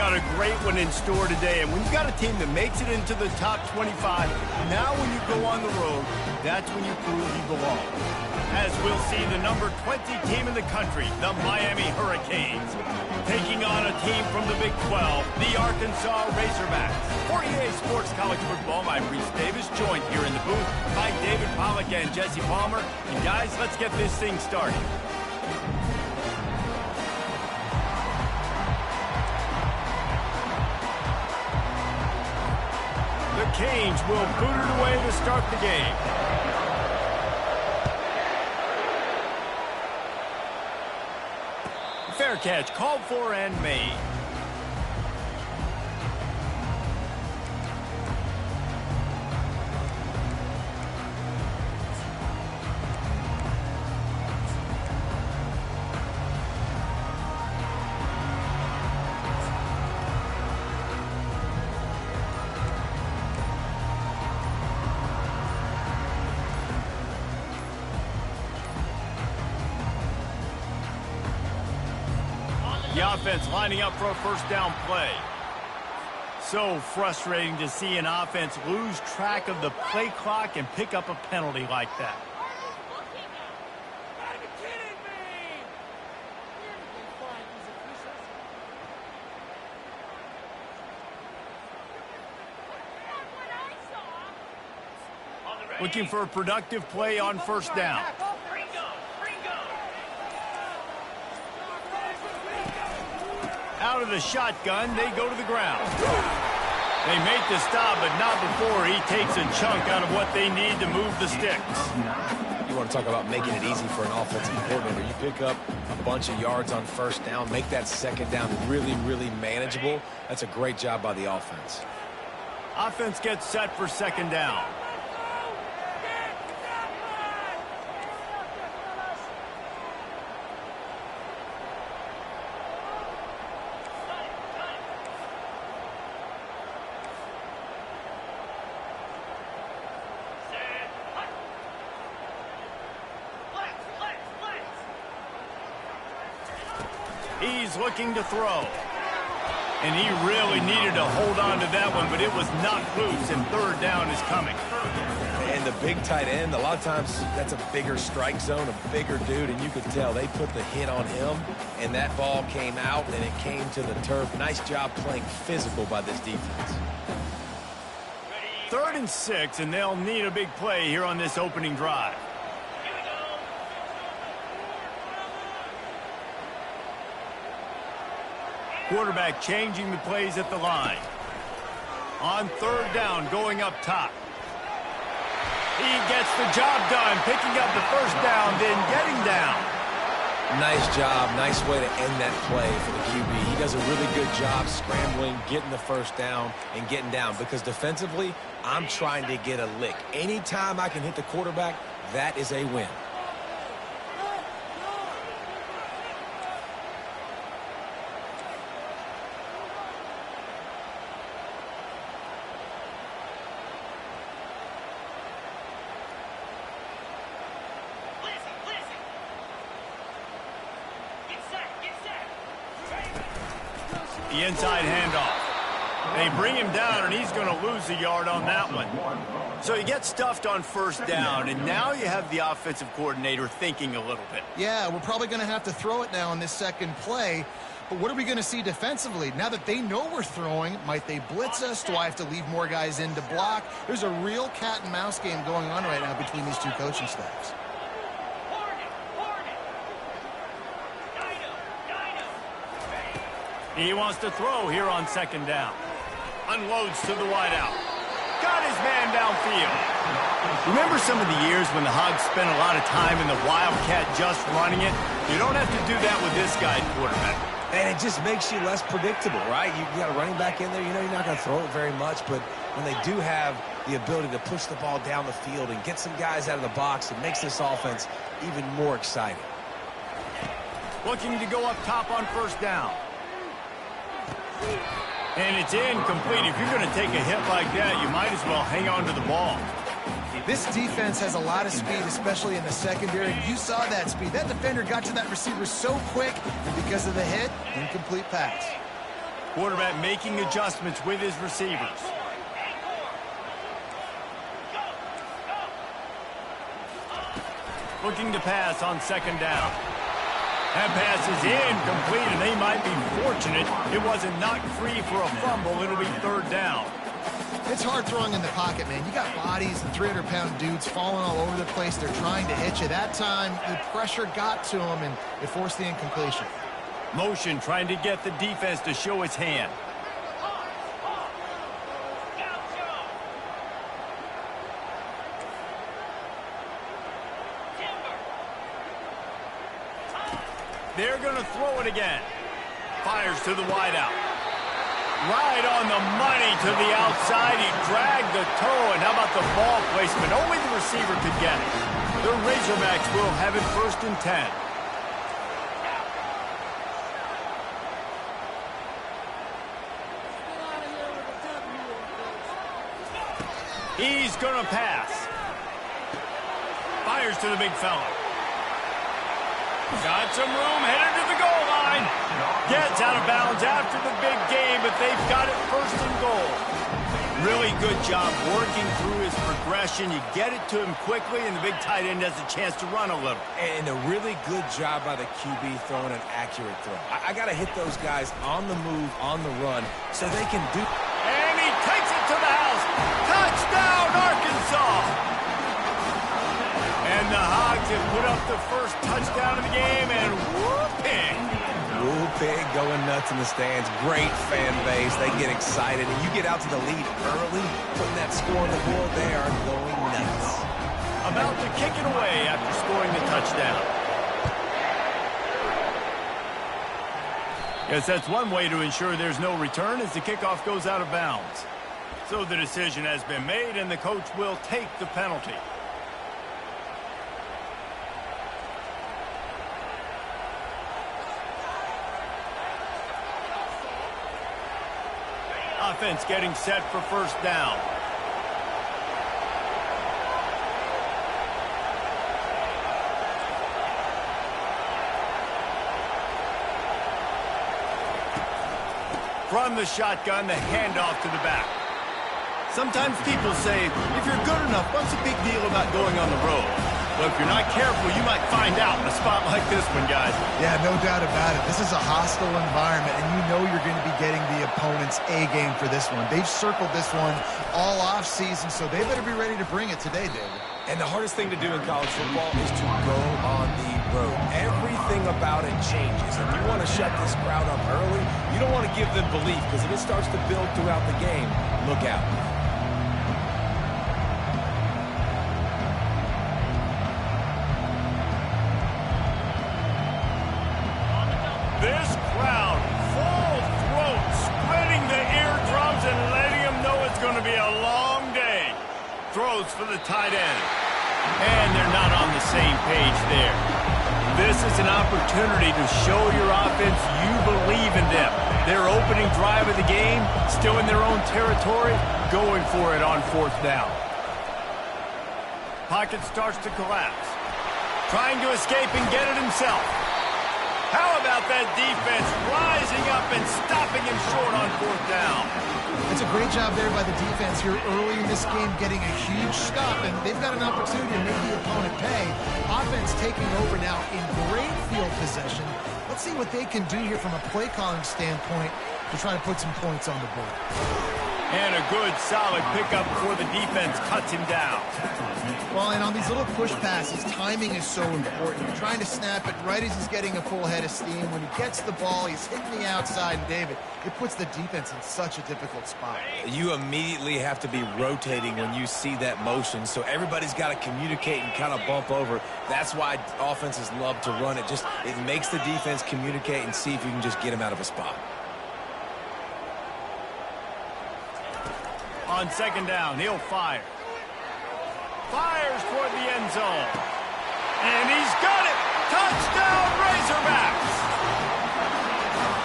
got a great one in store today, and when you got a team that makes it into the top 25, now when you go on the road, that's when you prove you belong. As we'll see the number 20 team in the country, the Miami Hurricanes, taking on a team from the Big 12, the Arkansas Razorbacks. For EA Sports College Football, I'm Reese Davis, joined here in the booth by David Pollack and Jesse Palmer. And guys, let's get this thing started. The Canes will boot it away to start the game. Fair catch, called for and made. The offense lining up for a first down play. So frustrating to see an offense lose track of the play clock and pick up a penalty like that. Looking for a productive play on first down. Out of the shotgun, they go to the ground. They make the stop, but not before he takes a chunk out of what they need to move the sticks. You want to talk about making it easy for an offensive coordinator. You pick up a bunch of yards on first down, make that second down really, really manageable. That's a great job by the offense. Offense gets set for second down. He's looking to throw. And he really needed to hold on to that one, but it was knocked loose, and third down is coming. And the big tight end, a lot of times that's a bigger strike zone, a bigger dude, and you could tell they put the hit on him, and that ball came out, and it came to the turf. Nice job playing physical by this defense. 3rd and 6, and they'll need a big play here on this opening drive. Quarterback changing the plays at the line. On 3rd down, going up top. He gets the job done, picking up the first down, then getting down. Nice job. Nice way to end that play for the QB. He does a really good job scrambling, getting the first down, and getting down. Because defensively, I'm trying to get a lick. Anytime I can hit the quarterback, that is a win. The inside handoff. They bring him down, and he's going to lose a yard on that one. So he gets stuffed on first down, and now you have the offensive coordinator thinking a little bit. Yeah, we're probably going to have to throw it now in this second play. But what are we going to see defensively? Now that they know we're throwing, might they blitz us? Do I have to leave more guys in to block? There's a real cat and mouse game going on right now between these two coaching staffs. He wants to throw here on second down. Unloads to the wideout. Got his man downfield. Remember some of the years when the Hogs spent a lot of time in the Wildcat just running it? You don't have to do that with this guy quarterback. And it just makes you less predictable, right? You got a running back in there. You know you're not going to throw it very much, but when they do have the ability to push the ball down the field and get some guys out of the box, it makes this offense even more exciting. Looking to go up top on first down. And it's incomplete. If you're going to take a hit like that, you might as well hang on to the ball. This defense has a lot of speed, especially in the secondary. You saw that speed. That defender got to that receiver so quick, and because of the hit, incomplete pass. Quarterback making adjustments with his receivers. Looking to pass on second down. That pass is incomplete, and they might be fortunate it wasn't knocked free for a fumble. It'll be third down. It's hard throwing in the pocket, man. You got bodies and 300-pound dudes falling all over the place. They're trying to hit you. That time, the pressure got to him, and it forced the incompletion. Motion trying to get the defense to show his hand. They're going to throw it again. Fires to the wideout. Right on the money to the outside. He dragged the toe, and how about the ball placement? Only the receiver could get it. The Razorbacks will have it 1st and 10. He's going to pass. Fires to the big fella. Got some room, headed to the goal line. Gets out of bounds after the big game, but they've got it 1st and goal. Really good job working through his progression. You get it to him quickly, and the big tight end has a chance to run a little. And a really good job by the QB throwing an accurate throw. I got to hit those guys on the move, on the run, so they can do... And he takes it to the house. Touchdown, Arkansas! And the Hogs have put up the first touchdown of the game, and whooping. Whooping, going nuts in the stands. Great fan base. They get excited, and you get out to the lead early, putting that score on the board. They are going nuts. About to kick it away after scoring the touchdown. Yes, that's one way to ensure there's no return as the kickoff goes out of bounds. So the decision has been made, and the coach will take the penalty. Offense getting set for 1st down. From the shotgun, the handoff to the back. Sometimes people say, if you're good enough, what's the big deal about going on the road? Well, if you're not careful, you might find out in a spot like this one, guys. Yeah, no doubt about it. This is a hostile environment, and you know you're going to be getting the opponent's A-game for this one. They've circled this one all off-season, so they better be ready to bring it today, David. And the hardest thing to do in college football is to go on the road. Everything about it changes. If you want to shut this crowd up early, you don't want to give them belief, because if it starts to build throughout the game, look out. This crowd, full throat, spreading the eardrums and letting them know it's going to be a long day. Throws for the tight end. And they're not on the same page there. This is an opportunity to show your offense you believe in them. Their opening drive of the game, still in their own territory, going for it on 4th down. Pocket starts to collapse. Trying to escape and get it himself. How about that defense rising up and stopping him short on 4th down? It's a great job there by the defense here early in this game, getting a huge stop, and they've got an opportunity to make the opponent pay. Offense taking over now in great field possession. Let's see what they can do here from a play calling standpoint to try to put some points on the board. And a good, solid pickup before the defense cuts him down. Well, and on these little push passes, timing is so important. You're trying to snap it right as he's getting a full head of steam. When he gets the ball, he's hitting the outside, and David, it puts the defense in such a difficult spot. You immediately have to be rotating when you see that motion, so everybody's got to communicate and kind of bump over. That's why offenses love to run it. It makes the defense communicate and see if you can just get him out of a spot. On 2nd down, he'll fire. Fires toward the end zone. And he's got it! Touchdown, Razorbacks!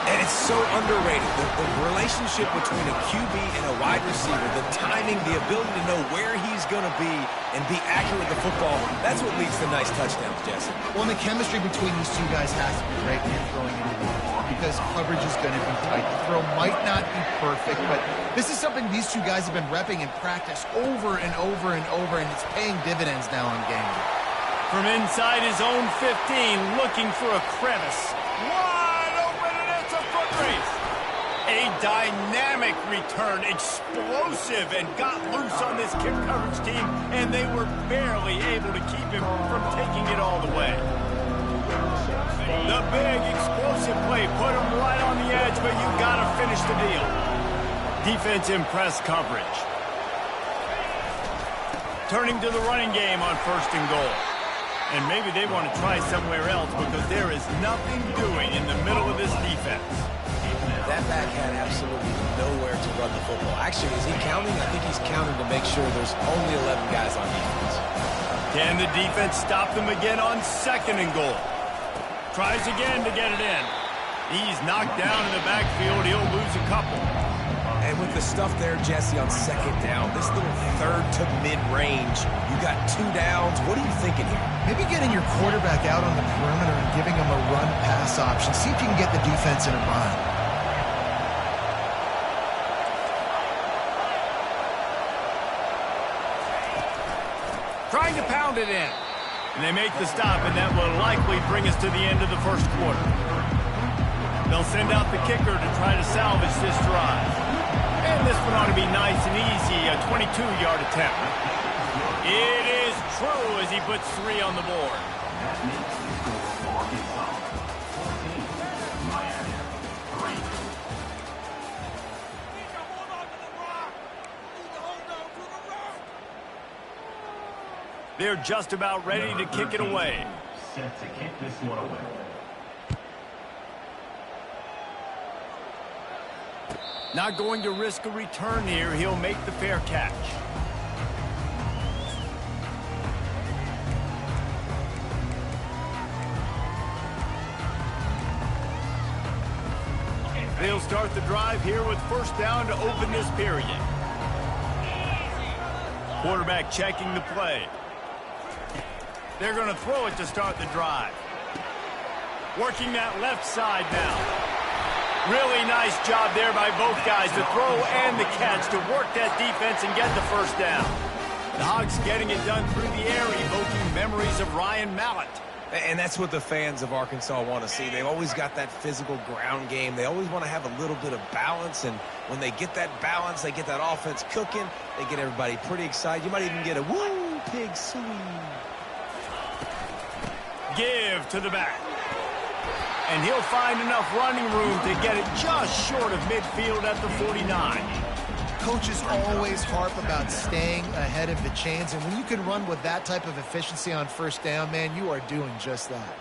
And it's so underrated. The relationship between a QB and a wide receiver, the timing, the ability to know where he's going to be and be accurate with the football, that's what leads to nice touchdowns, Jesse. Well, and the chemistry between these two guys has to be great when you're throwing into the because coverage is going to be tight. The throw might not be perfect, but this is something these two guys have been repping in practice over and over and over, and it's paying dividends now in game. From inside his own 15, looking for a crevice. Wide open, and it's a foot race. A dynamic return, explosive, and got loose on this kick coverage team, and they were barely able to keep him from taking it all the way. The big, explosive play put him right on the edge, but you got to finish the deal. Defense in press coverage. Turning to the running game on 1st and goal. And maybe they want to try somewhere else because there is nothing doing in the middle of this defense. That back had absolutely nowhere to run the football. Actually, is he counting? I think he's counting to make sure there's only 11 guys on defense. Can the defense stop them again on 2nd and goal? Tries again to get it in. He's knocked down in the backfield. He'll lose a couple. And with the stuff there, Jesse, on 2nd down, this little 3rd to mid-range, you got 2 downs. What are you thinking here? Maybe getting your quarterback out on the perimeter and giving him a run-pass option. See if you can get the defense in a bind. Trying to pound it in. And they make the stop, and that will likely bring us to the end of the 1st quarter. They'll send out the kicker to try to salvage this drive. And this one ought to be nice and easy, a 22-yard attempt. It is true as he puts 3 on the board. They're just about ready to kick it away. Set to kick this one away. Not going to risk a return here. He'll make the fair catch. They'll start the drive here with 1st down to open this period. Quarterback checking the play. They're going to throw it to start the drive. Working that left side now. Really nice job there by both guys, the throw and the catch to work that defense and get the 1st down. The Hogs getting it done through the air, evoking memories of Ryan Mallett. And that's what the fans of Arkansas want to see. They've always got that physical ground game. They always want to have a little bit of balance, and when they get that balance, they get that offense cooking, they get everybody pretty excited. You might even get a woo, pig sweep. Give to the back. And he'll find enough running room to get it just short of midfield at the 49. Coaches always harp about staying ahead of the chains, and when you can run with that type of efficiency on 1st down, man, you are doing just that.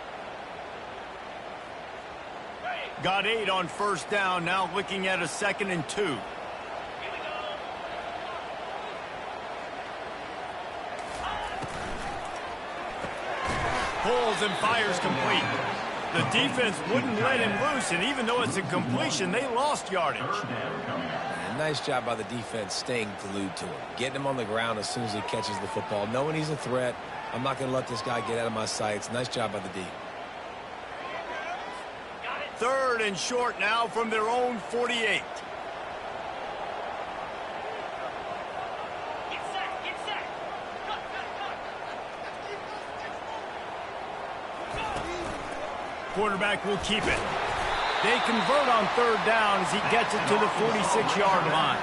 Got 8 on 1st down, now looking at a 2nd and 2. Pulls and fires complete. The defense wouldn't let him loose, and even though it's a completion, they lost yardage. And nice job by the defense staying glued to him. Getting him on the ground as soon as he catches the football. Knowing he's a threat, I'm not going to let this guy get out of my sights. Nice job by the D. 3rd and short now from their own 48. Quarterback will keep it. They convert on 3rd down as he gets it to the 46-yard line.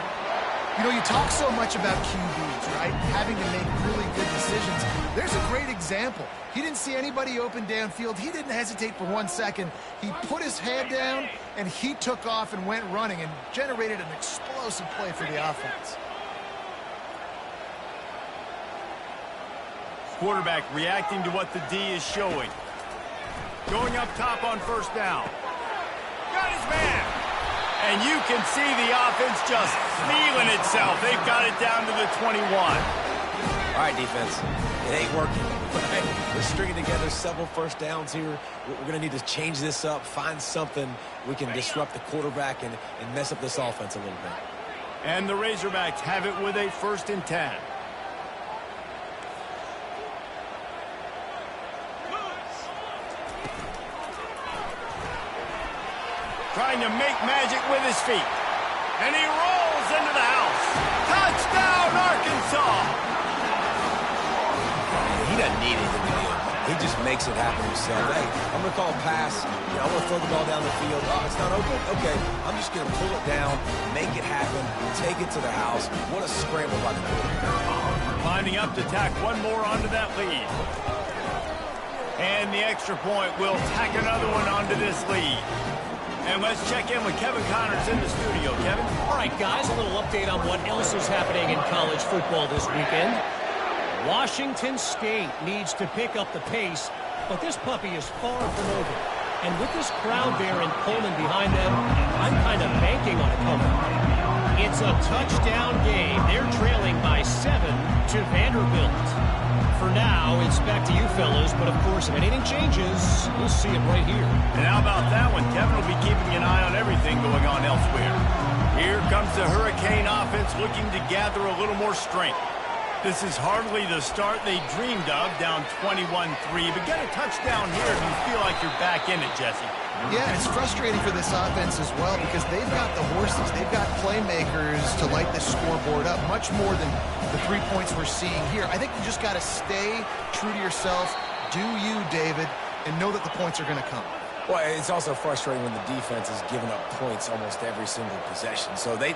You know, you talk so much about QBs, right? Having to make really good decisions. There's a great example. He didn't see anybody open downfield. He didn't hesitate for 1 second. He put his head down, and he took off and went running and generated an explosive play for the offense. Quarterback reacting to what the D is showing. Going up top on 1st down. Got his man. And you can see the offense just feeling itself. They've got it down to the 21. All right, defense. It ain't working. Right? We're stringing together several 1st downs here. We're going to need to change this up, find something we can disrupt the quarterback and mess up this offense a little bit. And the Razorbacks have it with a 1st and 10. trying to make magic with his feet. And he rolls into the house. Touchdown, Arkansas! He doesn't need anything to do. He just makes it happen himself. Hey, I'm going to call a pass. I'm going to throw the ball down the field. Oh, it's not open? Okay. I'm just going to pull it down, make it happen, take it to the house. What a scramble by the quarterback. Lining up to tack one more onto that lead. And the extra point will tack another one onto this lead. And let's check in with Kevin Connors in the studio. Kevin? All right, guys, a little update on what else is happening in college football this weekend. Washington State needs to pick up the pace, but this puppy is far from over. And with this crowd there in Pullman behind them, I'm kind of banking on a comeback. It's a touchdown game. They're trailing by 7 to Vanderbilt. For now, it's back to you fellas, but of course, if anything changes, we'll see it right here. And how about that one? Kevin will be keeping an eye on everything going on elsewhere. Here comes the Hurricane offense looking to gather a little more strength. This is hardly the start they dreamed of, down 21-3, but get a touchdown here and you feel like you're back in it, Jesse. Yeah, it's frustrating for this offense as well because they've got the horses. They've got playmakers to light this scoreboard up, much more than the 3 points we're seeing here. I think you just got to stay true to yourself, do you, David, and know that the points are going to come. Well, it's also frustrating when the defense is giving up points almost every single possession. So they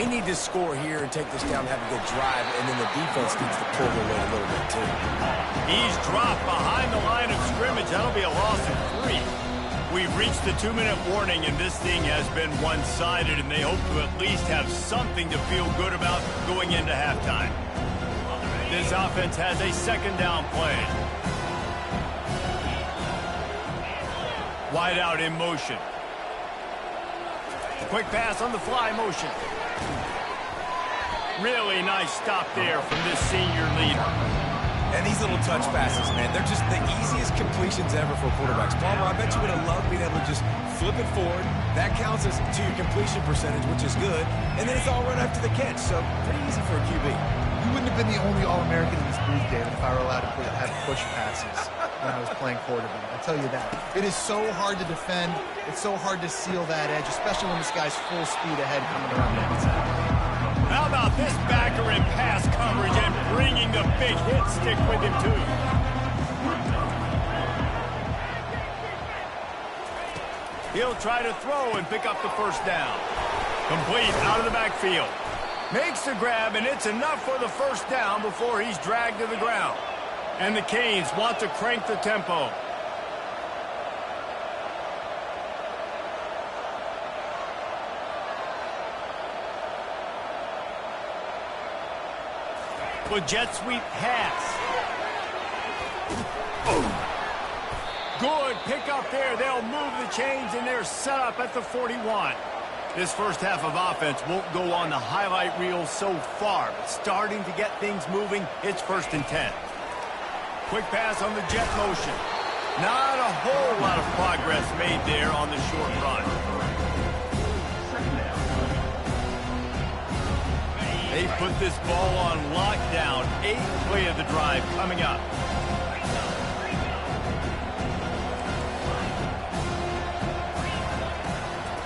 need to score here and take this down and have a good drive, and then the defense needs to pull their weight a little bit, too. He's dropped behind the line of scrimmage. That'll be a loss of 3. We've reached the 2-minute warning, and this thing has been one-sided, and they hope to at least have something to feel good about going into halftime. This offense has a second down play. Wide out in motion. Quick pass on the fly motion. Really nice stop there from this senior leader. And these little touch passes, man, they're just the easiest completions ever for quarterbacks. Palmer, I bet you would have loved being able to just flip it forward. That counts as to your completion percentage, which is good. And then it's all run after the catch, so pretty easy for a QB. You wouldn't have been the only All-American in this booth, David, if I were allowed to have push passes when I was playing quarterback. I'll tell you that. It is so hard to defend. It's so hard to seal that edge, especially when this guy's full speed ahead coming around the outside. How about this backer in pass coverage and bringing the big hit stick with him, too? He'll try to throw and pick up the first down. Complete out of the backfield. Makes the grab, and it's enough for the first down before he's dragged to the ground. And the Canes want to crank the tempo. With jet sweep pass. Good pick up there. They'll move the chains, and they're set up at the 41. This first half of offense won't go on the highlight reel so far, but starting to get things moving, it's 1st and 10. Quick pass on the jet motion. Not a whole lot of progress made there on the short run. They put this ball on lockdown. 8th play of the drive coming up.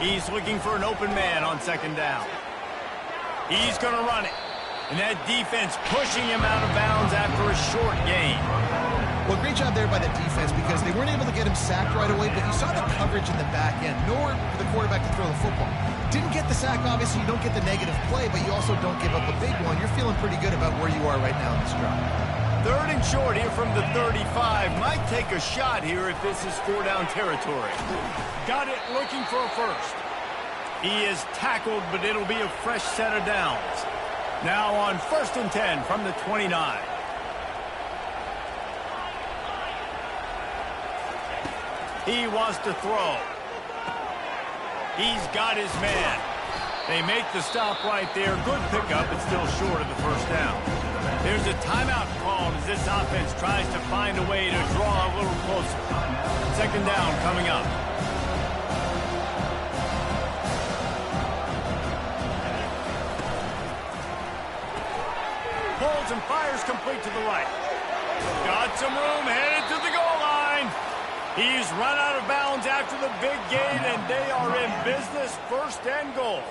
He's looking for an open man on 2nd down. He's going to run it. And that defense pushing him out of bounds after a short gain. Well, great job there by the defense because they weren't able to get him sacked right away, but you saw the coverage in the back end. Nowhere for the quarterback to throw the football. Didn't get the sack, obviously. You don't get the negative play, but you also don't give up a big one. You're feeling pretty good about where you are right now in this drive. 3rd and short here from the 35. Might take a shot here if this is 4-down territory. Got it, looking for a first. He is tackled, but it'll be a fresh set of downs. Now on 1st and 10 from the 29. He wants to throw. He's got his man. They make the stop right there. Good pickup, but still short of the first down. There's a timeout called as this offense tries to find a way to draw a little closer. 2nd down coming up. Pulls and fires complete to the right. Got some room, headed to the goal line. He's run out of bounds after the big gain, and they are in business, 1st and goal.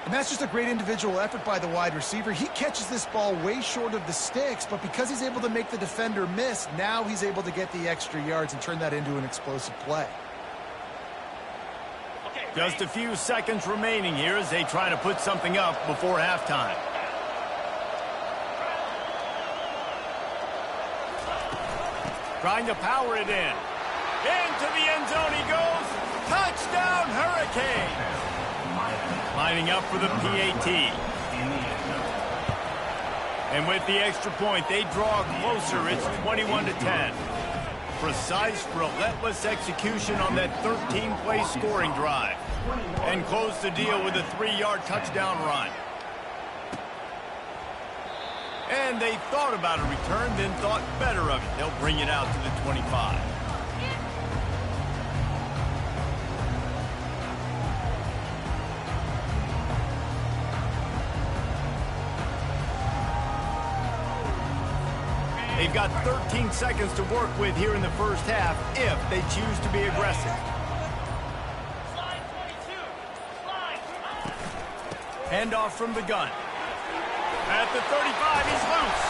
And that's just a great individual effort by the wide receiver. He catches this ball way short of the sticks, but because he's able to make the defender miss, now he's able to get the extra yards and turn that into an explosive play. Just a few seconds remaining here as they try to put something up before halftime. Trying to power it in. Into the end zone he goes. Touchdown, Hurricane. Lining up for the PAT. And with the extra point, they draw closer. It's 21-10. Precise, relentless execution on that 13-play scoring drive. And close the deal with a 3-yard touchdown run. And they thought about a return, then thought better of it. They'll bring it out to the 25. They've got 13 seconds to work with here in the first half if they choose to be aggressive. Handoff from the gun. At the 35, he's loose.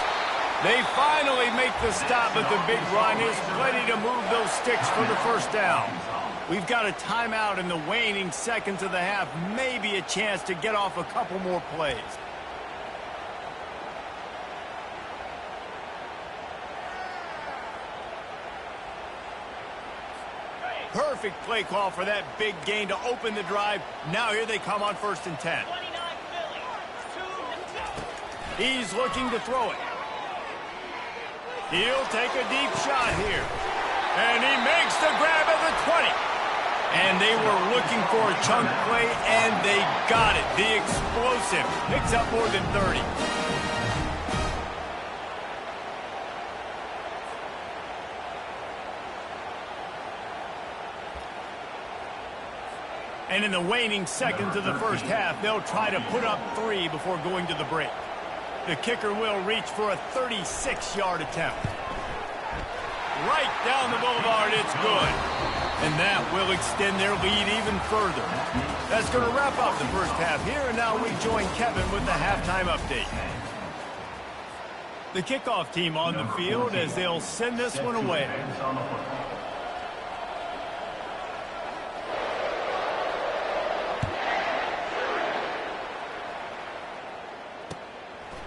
They finally make the stop, but the big run is ready to move those sticks for the first down. We've got a timeout in the waning seconds of the half. Maybe a chance to get off a couple more plays. Perfect play call for that big gain to open the drive. Now here they come on 1st and 10. He's looking to throw it. He'll take a deep shot here. And he makes the grab at the 20. And they were looking for a chunk play, and they got it. The explosive picks up more than 30. And in the waning seconds of the first half, they'll try to put up 3 before going to the break. The kicker will reach for a 36-yard attempt. Right down the boulevard, it's good. And that will extend their lead even further. That's going to wrap up the first half here, and now we join Kevin with the halftime update. The kickoff team on the field as they'll send this one away.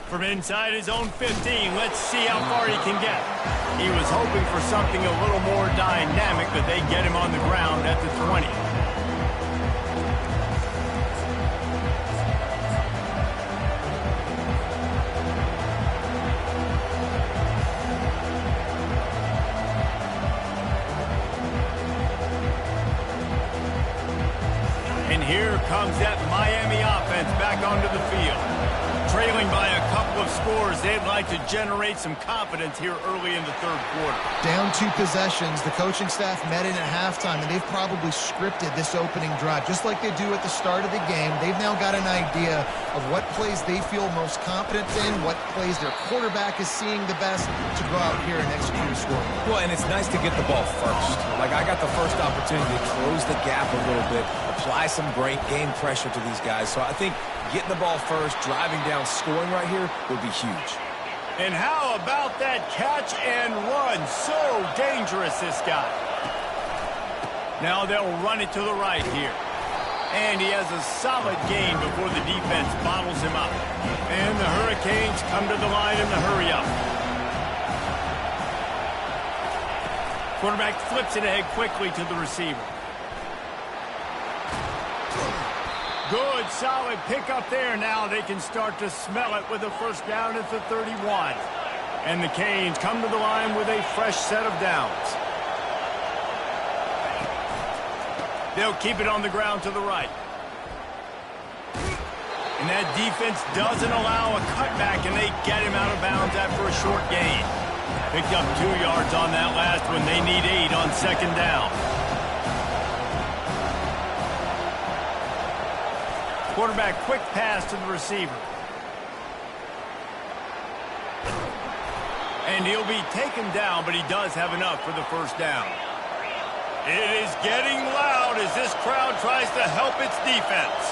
From inside his own 15, let's see how far he can get. He was hoping for something a little more dynamic, but they get him on the ground at the 20. And here comes that Miami offense back onto the field. Trailing by a couple of scores, they'd like to generate some confidence here early in the third quarter. Down 2 possessions, the coaching staff met in at halftime, and they've probably scripted this opening drive. Just like they do at the start of the game, they've now got an idea of what plays they feel most confident in, what plays their quarterback is seeing the best to go out here and execute a score. Well, and it's nice to get the ball first. Like, I got the first opportunity to close the gap a little bit, apply some great game pressure to these guys. So I think getting the ball first, driving down, scoring right here would be huge. And how about that catch and run? So dangerous, this guy. Now they'll run it to the right here. And he has a solid gain before the defense bottles him up. And the Hurricanes come to the line in the hurry up. Quarterback flips it ahead quickly to the receiver. Good, solid pickup there. Now they can start to smell it with a first down at the 31. And the Canes come to the line with a fresh set of downs. They'll keep it on the ground to the right. And that defense doesn't allow a cutback, and they get him out of bounds after a short gain. Picked up 2 yards on that last one. They need 8 on second down. Quarterback quick pass to the receiver. And he'll be taken down, but he does have enough for the first down. It is getting loud as this crowd tries to help its defense.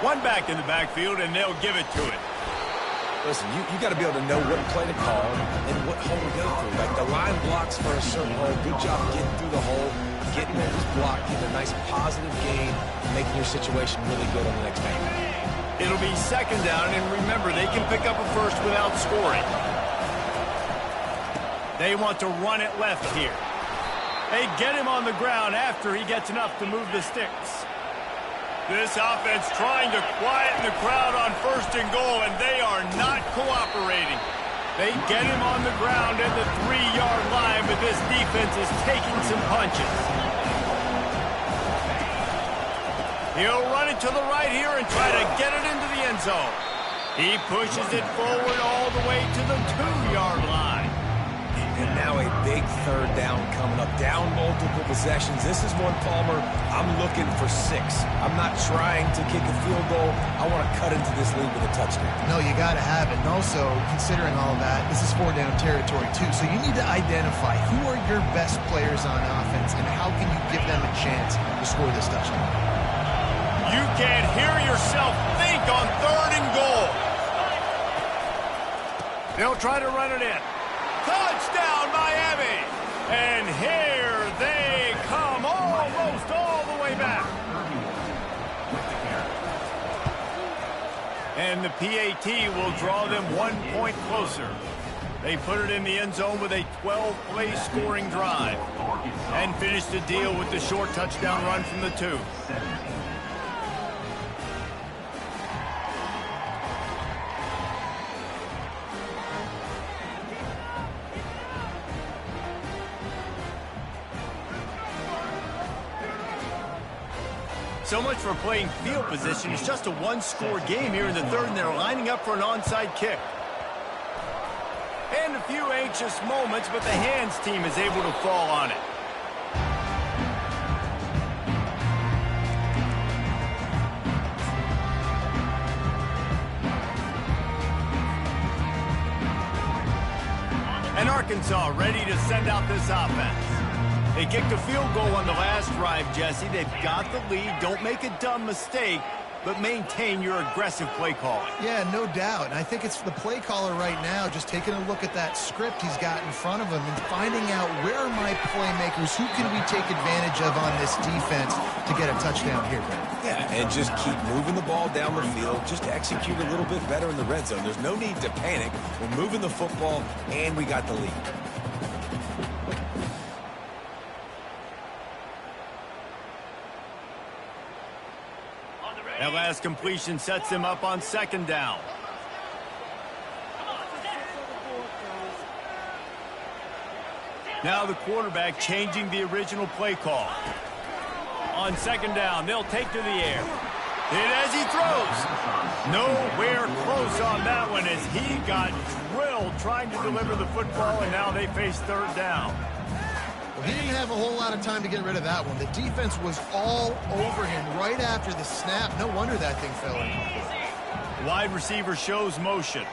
One back in the backfield, and they'll give it to it. Listen, you got to be able to know what play to call and what hole to go through. Like the line blocks for a certain hole. Good job getting through the hole, getting over this block, getting a nice positive gain, making your situation really good on the next game. It'll be second down, and remember, they can pick up a first without scoring. They want to run it left here. They get him on the ground after he gets enough to move the sticks. This offense trying to quieten the crowd on first and goal, and they are not cooperating. They get him on the ground at the 3-yard line, but this defense is taking some punches. He'll run it to the right here and try to get it into the end zone. He pushes it forward all the way to the 2-yard line. And now a big third down coming up. Down multiple possessions. This is one, Palmer, I'm looking for 6. I'm not trying to kick a field goal. I want to cut into this lead with a touchdown. No, you got to have it. And also, considering all that, this is 4-down territory, too. So you need to identify who are your best players on offense and how can you give them a chance to score this touchdown. You can't hear yourself think on 3rd and goal. They'll try to run it in. Touchdown, Miami! And here they come, almost all the way back. And the PAT will draw them 1 point closer. They put it in the end zone with a 12-play scoring drive and finish the deal with the short touchdown run from the 2. So much for playing field position. It's just a one-score game here in the 3rd, and they're lining up for an onside kick. And a few anxious moments, but the hands team is able to fall on it. And Arkansas ready to send out this offense. They kicked a field goal on the last drive, Jesse. They've got the lead. Don't make a dumb mistake, but maintain your aggressive play calling. Yeah, no doubt. And I think it's the play caller right now just taking a look at that script he's got in front of him and finding out where are my playmakers, who can we take advantage of on this defense to get a touchdown here, Brent. Yeah, and just keep moving the ball down the field. Just execute a little bit better in the red zone. There's no need to panic. We're moving the football, and we got the lead. That last completion sets him up on 2nd down. Now the quarterback changing the original play call. On 2nd down, they'll take to the air. And as he throws, nowhere close on that one as he got drilled trying to deliver the football, and now they face 3rd down. Well, he didn't have a whole lot of time to get rid of that one. The defense was all over him right after the snap. No wonder that thing fell in. Wide receiver shows motion.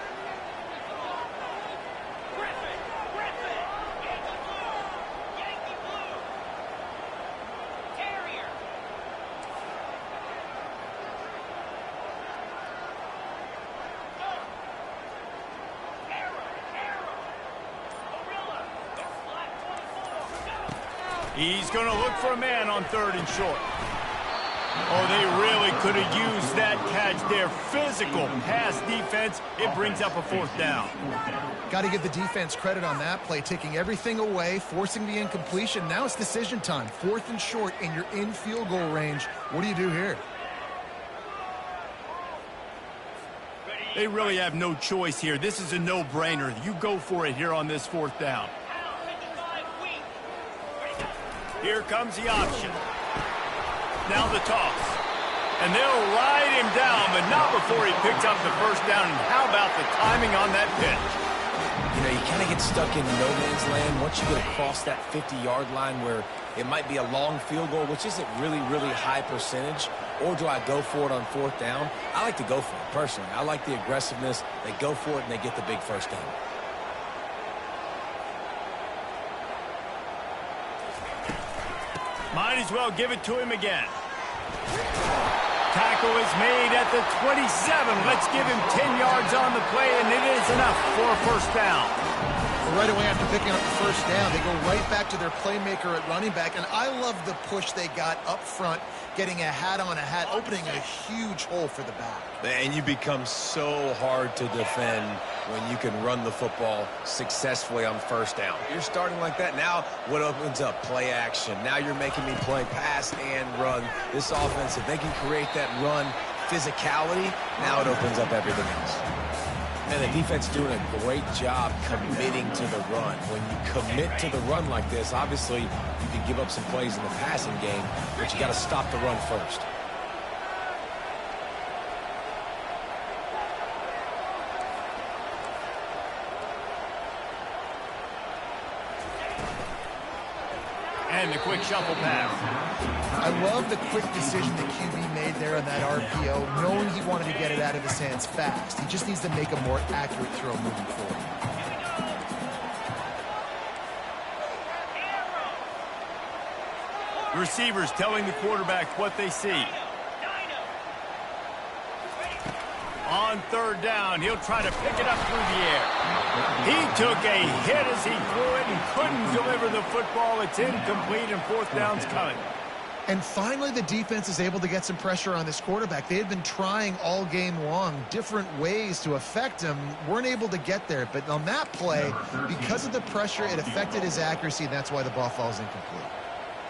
He's going to look for a man on 3rd and short. Oh, they really could have used that catch there. Physical pass defense. It brings up a 4th down. Got to give the defense credit on that play, taking everything away, forcing the incompletion. Now it's decision time. 4th and short, and you're in field goal range. What do you do here? They really have no choice here. This is a no-brainer. You go for it here on this 4th down. Here comes the option. Now the toss. And they'll ride him down, but not before he picks up the 1st down. And how about the timing on that pitch? You know, you kind of get stuck in no man's land once you get across that 50-yard line where it might be a long field goal, which isn't really high percentage. Or do I go for it on 4th down? I like to go for it, personally. I like the aggressiveness. They go for it, and they get the big 1st down. Might as well give it to him again. Tackle is made at the 27. Let's give him 10 yards on the play, and it is enough for a first down. Well, right away after picking up the first down, they go right back to their playmaker at running back, and I love the push they got up front, getting a hat on a hat, opening a huge hole for the back. And you become so hard to defend when you can run the football successfully on first down. You're starting like that. Now what opens up? Play action. Now you're making me play pass and run. This offense, if they can create that run physicality, now it opens up everything else. And the defense doing a great job committing to the run. When you commit to the run like this, obviously you can give up some plays in the passing game, but you got to stop the run first. And the quick shuffle pass. I love the quick decision the QB made there on that RPO, knowing he wanted to get it out of his hands fast. He just needs to make a more accurate throw moving forward. Receivers telling the quarterback what they see. On third down, he'll try to pick it up through the air. He took a hit as he threw it and couldn't deliver the football. It's incomplete, and fourth down's coming. And finally, the defense is able to get some pressure on this quarterback. They had been trying all game long different ways to affect him, weren't able to get there. But on that play, because of the pressure, it affected his accuracy, and that's why the ball falls incomplete.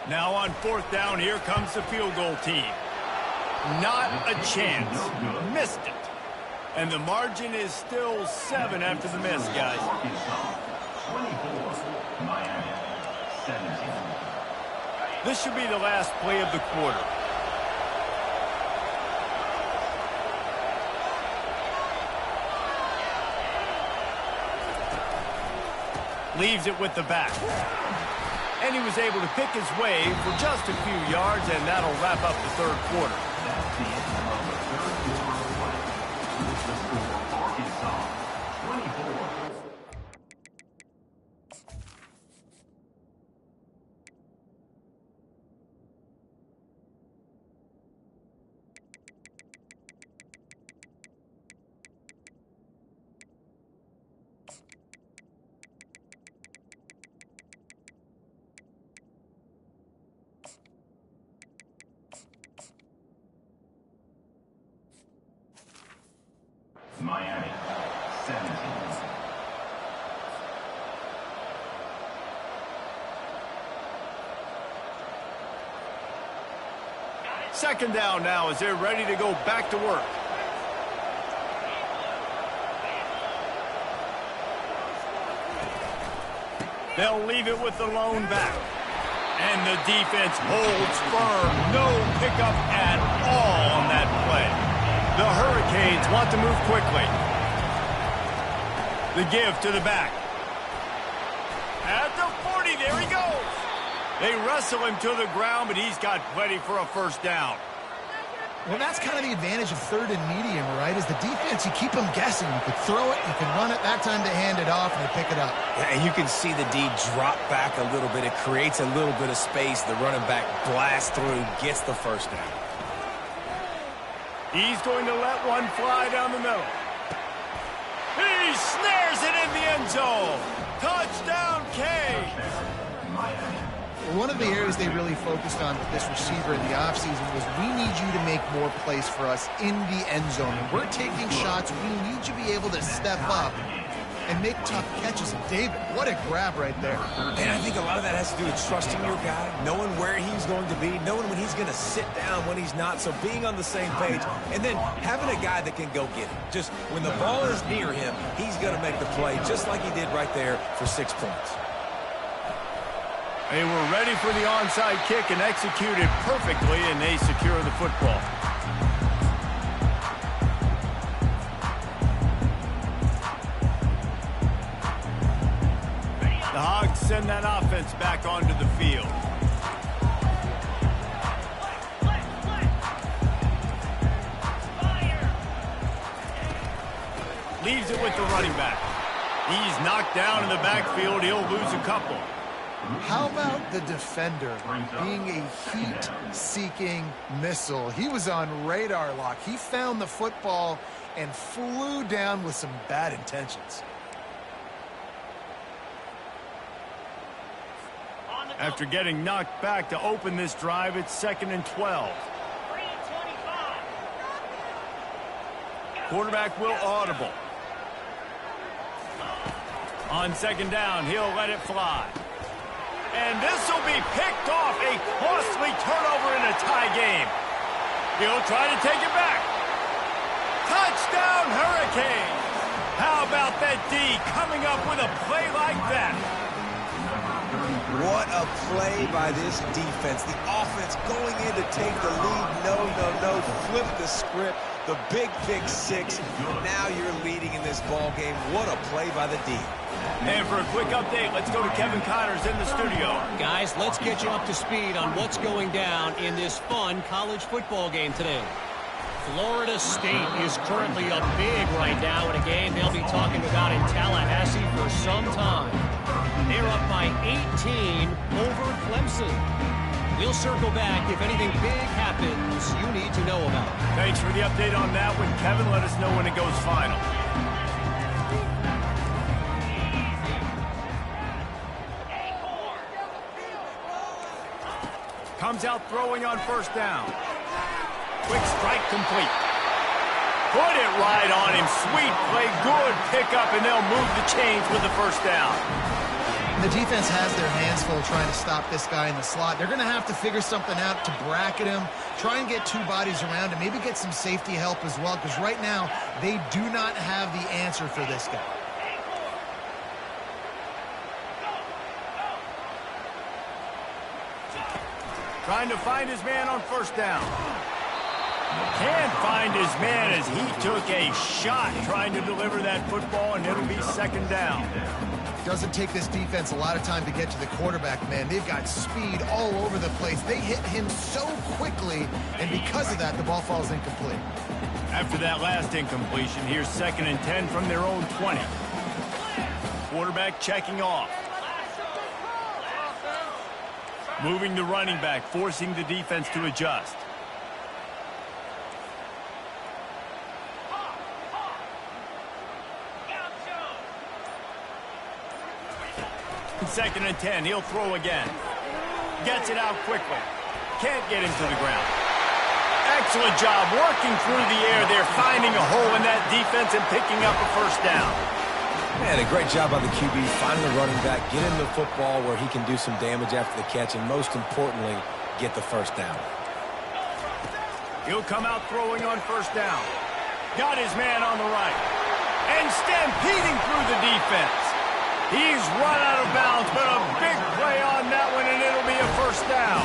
Now on fourth down, here comes the field goal team. Not a chance. Missed it. And the margin is still 7 after the miss, guys. 24, Miami, 17. This should be the last play of the quarter. Leaves it with the back. And he was able to pick his way for just a few yards, and that'll wrap up the third quarter. That's the end of the third quarter play. With the score, Arkansas, 24. Miami, 17. Second down now as they're ready to go back to work. They'll leave it with the lone back. And the defense holds firm. No pickup at all on that play. The Hurricanes want to move quickly. The give to the back. At the 40, there he goes. They wrestle him to the ground, but he's got plenty for a first down. Well, that's kind of the advantage of third and medium, right? Is the defense, you keep them guessing. You can throw it, you can run it. That time they hand it off and they pick it up. Yeah, and you can see the D drop back a little bit. It creates a little bit of space. The running back blasts through, gets the first down. He's going to let one fly down the middle. He snares it in the end zone. Touchdown, Canes. One of the areas they really focused on with this receiver in the offseason was we need you to make more plays for us in the end zone. And we're taking shots. We need you to be able to step up and make tough catches. And David, what a grab right there. And I think a lot of that has to do with trusting your guy, knowing where he's going to be, knowing when he's going to sit down, when he's not. So being on the same page, and then having a guy that can go get it. Just when the ball is near him, he's going to make the play, just like he did right there for 6 points. They were ready for the onside kick and executed perfectly, and they secure the football. The Hogs send that offense back onto the field. Leaves it with the running back. He's knocked down in the backfield. He'll lose a couple. How about the defender being a heat-seeking missile? He was on radar lock. He found the football and flew down with some bad intentions. After getting knocked back to open this drive, it's 2nd and 12. Quarterback will audible. On 2nd down, he'll let it fly. And this will be picked off. A costly turnover in a tie game. He'll try to take it back. Touchdown, Hurricanes! How about that D coming up with a play like that? What a play by this defense. The offense going in to take the lead. No. Flip the script. The big pick six. Now you're leading in this ball game. What a play by the D. And for a quick update, let's go to Kevin Connors in the studio. Guys, let's get you up to speed on what's going down in this fun college football game today. Florida State is currently up big right now in a game they'll be talking about in Tallahassee for some time. They're up by 18 over Clemson. We'll circle back if anything big happens you need to know about. Thanks for the update on that one, Kevin. Let us know when it goes final. Comes out throwing on 1st down. Quick strike complete. Put it right on him. Sweet play. Good pickup, and they'll move the chains with the 1st down. The defense has their hands full trying to stop this guy in the slot. They're going to have to figure something out to bracket him, try and get 2 bodies around him, maybe get some safety help as well, because right now they do not have the answer for this guy. Trying to find his man on 1st down. Can't find his man as he took a shot trying to deliver that football, and it'll be 2nd down. Doesn't take this defense a lot of time to get to the quarterback, man. They've got speed all over the place. They hit him so quickly, and because of that, the ball falls incomplete. After that last incompletion, here's 2nd and 10 from their own 20. Quarterback checking off. Moving the running back, forcing the defense to adjust. Second and 10, he'll throw again. Gets it out quickly. Can't get him to the ground. Excellent job working through the air there, finding a hole in that defense and picking up a 1st down. Man, a great job by the QB, finding the running back, get him the football where he can do some damage after the catch, and most importantly, get the 1st down. He'll come out throwing on 1st down. Got his man on the right. And stampeding through the defense. He's run out of bounds, but a big play on that one, and it'll be a 1st down.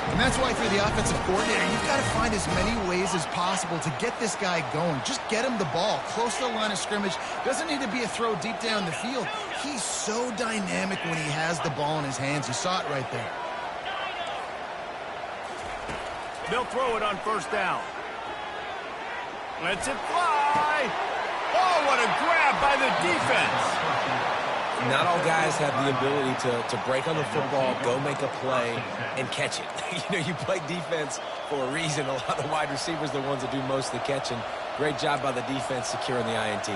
And that's why for the offensive coordinator, you've got to find as many ways as possible to get this guy going. Just get him the ball close to the line of scrimmage. Doesn't need to be a throw deep down the field. He's so dynamic when he has the ball in his hands. You saw it right there. They'll throw it on 1st down. Lets it fly. Oh, what a grab by the defense. Not all guys have the ability to break on the football, go make a play, and catch it. You play defense for a reason. A lot of wide receivers are the ones that do most of the catching. Great job by the defense securing the INT.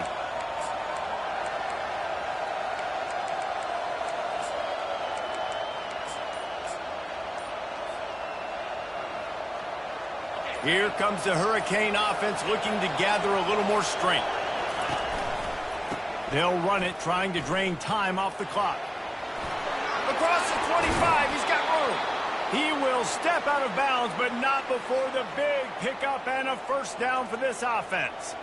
Here comes the Hurricane offense looking to gather a little more strength. They'll run it, trying to drain time off the clock. Across the 25, he's got room. He will step out of bounds, but not before the big pickup and a 1st down for this offense.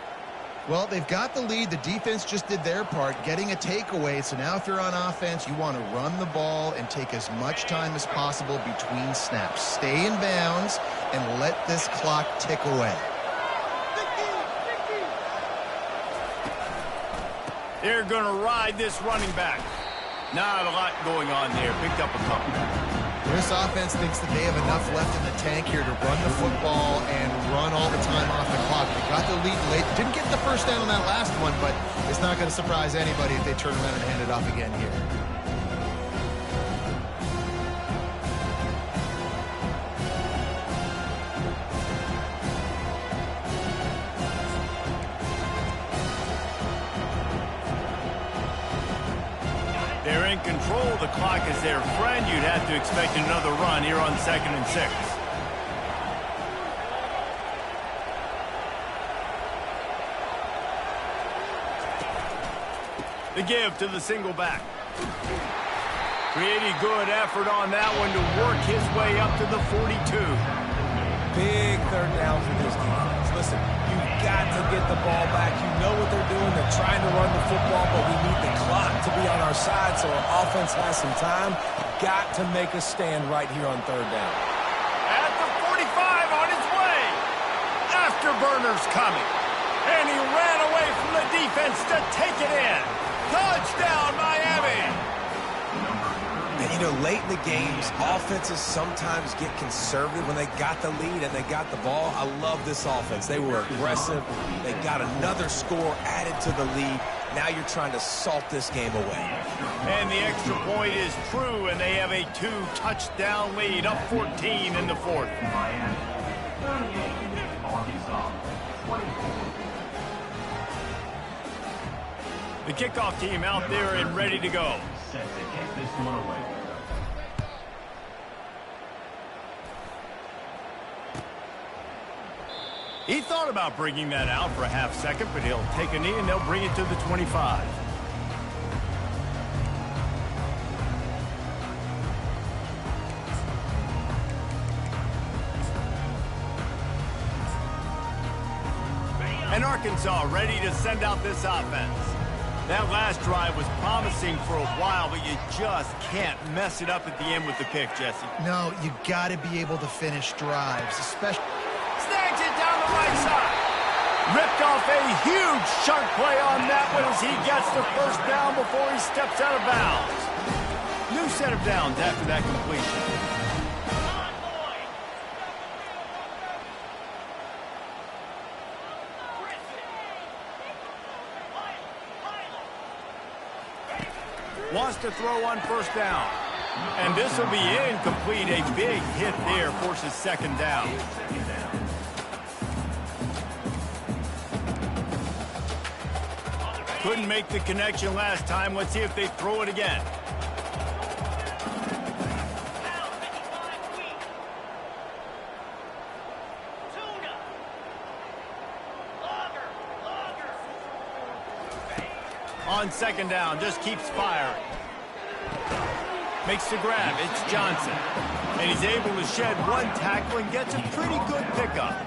Well, they've got the lead. The defense just did their part, getting a takeaway. So now if you're on offense, you want to run the ball and take as much time as possible between snaps. Stay in bounds and let this clock tick away. They're going to ride this running back. Not a lot going on there. Picked up a couple. This offense thinks that they have enough left in the tank here to run the football and run all the time off the clock. They got the lead late. Didn't get the 1st down on that last one, but it's not going to surprise anybody if they turn around and hand it off again here. in control of the clock as their friend, you'd have to expect another run here on 2nd and 6. The give to the single back. Pretty good effort on that one to work his way up to the 42. Big third down for this defense. Listen, you've got to get the ball back. You know what they're doing. They're trying to run the football, but we need the clock to be on our side so our offense has some time. Got to make a stand right here on 3rd down. At the 45 on his way. Afterburner's coming. And he ran away from the defense to take it in. Touchdown, Miami. And, you know, late in the games, offenses sometimes get conservative when they got the lead and they got the ball. I love this offense. They were aggressive. They got another score added to the lead. Now you're trying to salt this game away. And the extra point is true, and they have a 2-touchdown lead, up 14 in the 4th. Miami 38, Arkansas 24. The kickoff team out there and ready to go. Set to kick this one away. He thought about bringing that out for a half second, but he'll take a knee and they'll bring it to the 25. And Arkansas ready to send out this offense. That last drive was promising for a while, but you just can't mess it up at the end with the pick, Jesse. No, you got to be able to finish drives, especially. Snags it down the right side. Ripped off a huge chunk play on that one as he gets the first down before he steps out of bounds. New set of downs after that completion. Wants to throw on 1st down. And this will be incomplete. A big hit there forces 2nd down. Couldn't make the connection last time. Let's see if they throw it again. On 2nd down, just keeps firing. Makes the grab, it's Johnson. And he's able to shed one tackle and gets a pretty good pickup.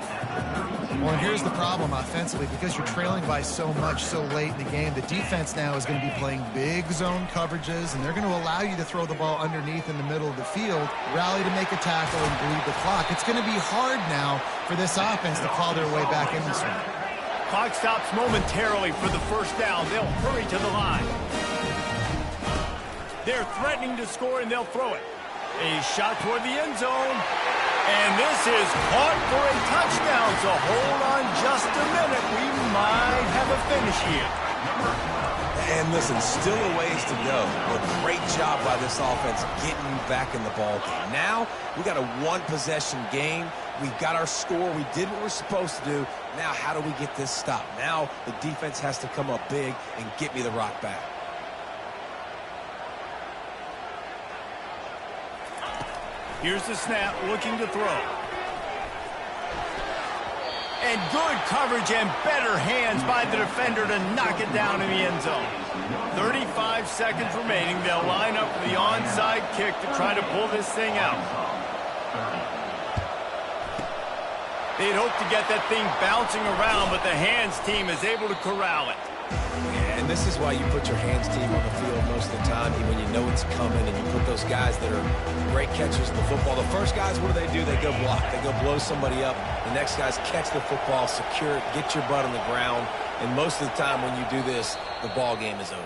Well, and here's the problem offensively. Because you're trailing by so much so late in the game, the defense now is going to be playing big zone coverages, and they're going to allow you to throw the ball underneath in the middle of the field, rally to make a tackle, and bleed the clock. It's going to be hard now for this offense to claw their way back in this one. Clock stops momentarily for the 1st down. They'll hurry to the line. They're threatening to score, and they'll throw it. A shot toward the end zone. And this is caught for a touchdown. So hold on just a minute. We might have a finish here. And listen, still a ways to go. But great job by this offense getting you back in the ball game. Now, we got a 1-possession game. We've got our score. We did what we're supposed to do. Now, how do we get this stopped? Now, the defense has to come up big and get me the rock back. Here's the snap, looking to throw. And good coverage and better hands by the defender to knock it down in the end zone. 35 seconds remaining. They'll line up for the onside kick to try to pull this thing out. They'd hope to get that thing bouncing around, but the hands team is able to corral it. And this is why you put your hands team on the field most of the time when you know it's coming, and you put those guys that are great catchers of the football. The first guys, what do? They go block. They go blow somebody up. The next guys catch the football, secure it, get your butt on the ground. And most of the time when you do this, the ball game is over.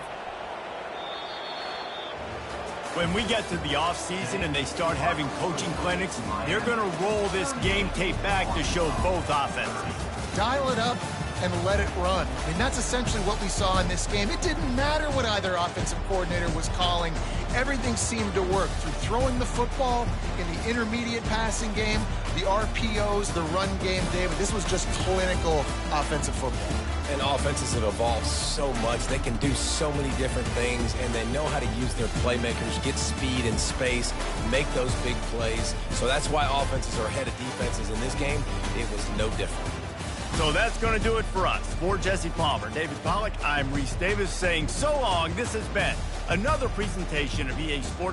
When we get to the offseason and they start having coaching clinics, they're going to roll this game tape back to show both offenses. Dial it up and let it run. I mean, that's essentially what we saw in this game. It didn't matter what either offensive coordinator was calling. everything seemed to work through throwing the football in the intermediate passing game, the RPOs, the run game, David. This was just clinical offensive football. And offenses have evolved so much. They can do so many different things, and they know how to use their playmakers, get speed and space, make those big plays. So that's why offenses are ahead of defenses in this game. It was no different. So that's going to do it for us. For Jesse Palmer, David Pollack, I'm Reese Davis saying so long. This has been another presentation of EA Sports.